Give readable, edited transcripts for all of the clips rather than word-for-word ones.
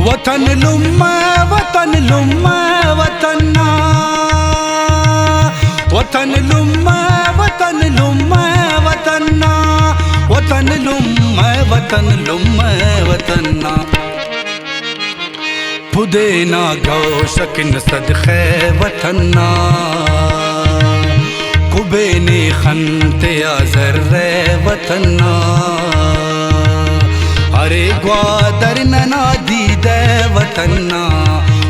वतन लुम्मा वतन लुम्मा वतना, वतन लुम्मा वतन लुम्मा वतना, वतन लुम्मा वतन लुम्मा वतना। पुदेना गौशकिन सदखे वतना, कुबेने खंते आज़र्रे वतना। अरे ग्वादर नना दीदे वतना,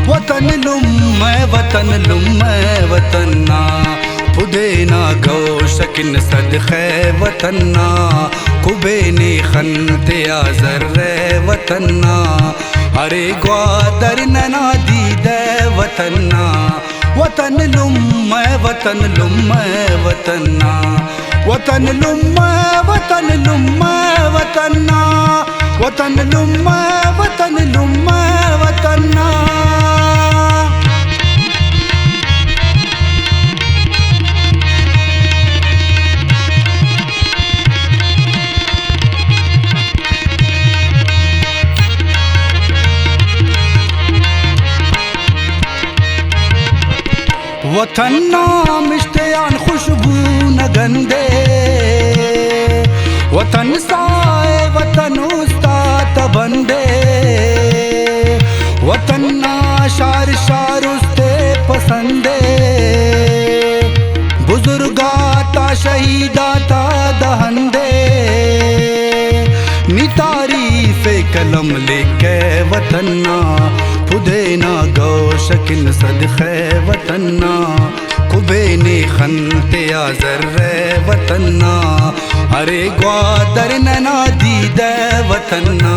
वतन लुम्मा वतन लुम्मा वतना। पुदेना गौशकिन सदखे वतना, कुबेने खंते आज़र्रे वतना। अरे ग्वादर नना दीदे वतना, वतन लुम्मा वतन लुम्मा वतना। वतन लुम्मा वतन लुम्मा वतना, वतन लुम्मा वतन लुम्मा वतना। वतन नाम इश्तियान खुशबू न गंदे, वतन साए वतन उस्ताद बंदे। वतन ना शार शार उसते पसंदे, बुजुर्गाता शहीदाता दहंदे। नी तारीफ कलम लेके वतना, पुदेना गौशकिन सदखे वतना। कुबेने खंते आज़र्रे वतना। अरे ग्वादर नना दीदे वतना,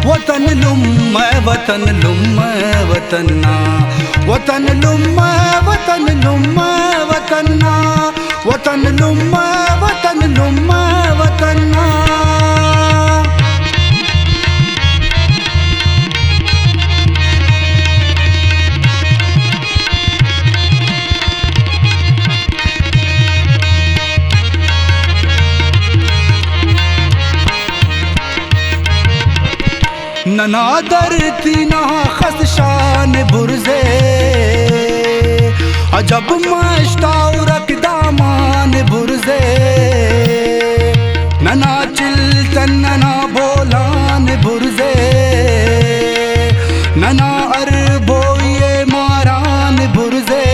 वतन लुम्मा वतन लुम्मा वतना। वतन लुम्मा वतन लुम्मा वतना, वतन लुम्मा वतन लुम्मा वतना। नना दरती ना खसशान बुरजे, अजब मश्ताउ रकदामान बुरजे। नना चिल्तन नना बोलान बुरजे, नना अरबोये मारान बुरजे।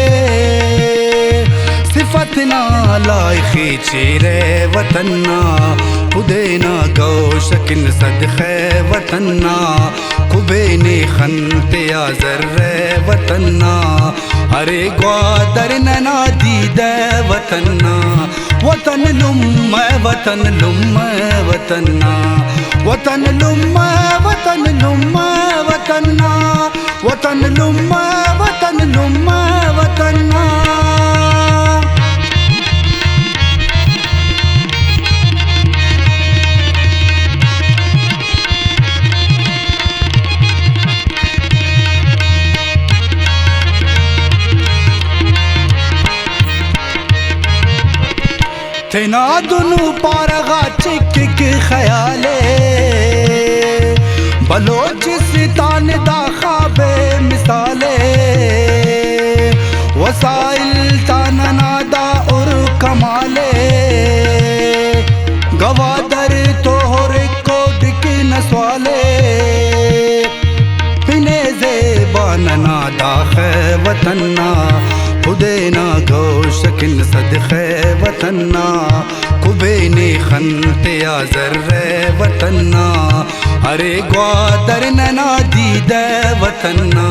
सिफत ना लायकी चेरे वतना, पुदेना गौशकिन सदखे वतना। कुबेने खंते आज़र्रे वतना। अरे ग्वादर नना दीदे वतना, वतन लुम्मा वतन लुम्मा वतना। वतन लुम्मा वतन लुम्मा वतना, वतन लुम्मा वतन लुम्मा वतना। तेना दुनू पारगा चिक ख्याले, बलोचिस्तान दा ख्वाबे मिसाले। वसाइल तानना दा उर कमाले, गवादर तोहर को दिक नस्वाले। पिने ज़ेबानना दाखे वतना, पुदेना गौशकिन सदखे वतना। कुबेने खंते आज़र्रे वतना। अरे ग्वादर नना दीदे वतना,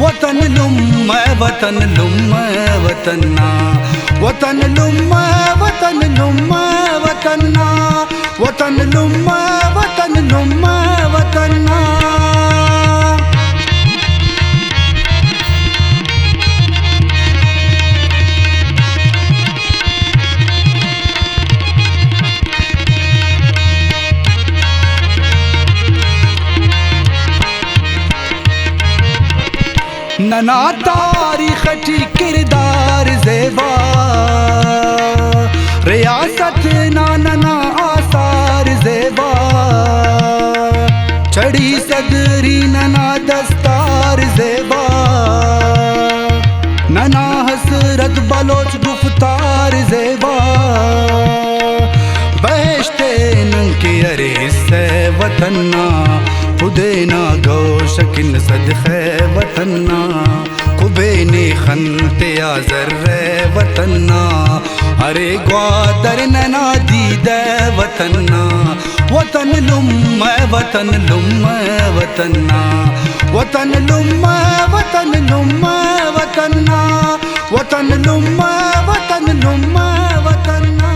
वतन लुम्मा वतन लुम्मा वतना। वतन लुम्मा वतन लुम्मा वतना, वतन लुम्मा वतन लुम्मा वतना। नना तारीख टी किरदार ज़ेबा, रियासत ना नना आसार ज़ेबा। चढ़ी सदरी नना दस्तार ज़ेबा, नना हसरत बलोच गुफ्तार ज़ेबा, बहश्ते नंके अरे से वतन्ना, खुदेना गौशकिन सदखे वतन्ना, कुबेने खनते आज़र्रे वतन्ना, अरे ग्वादर नना दीदे वतन्ना, वतन लुम्म वतन लुम्म वतन्ना, वतन लुम्म वतन लुम्म वतन्ना, वतन लुम्म वतन लुम्म वतन्ना।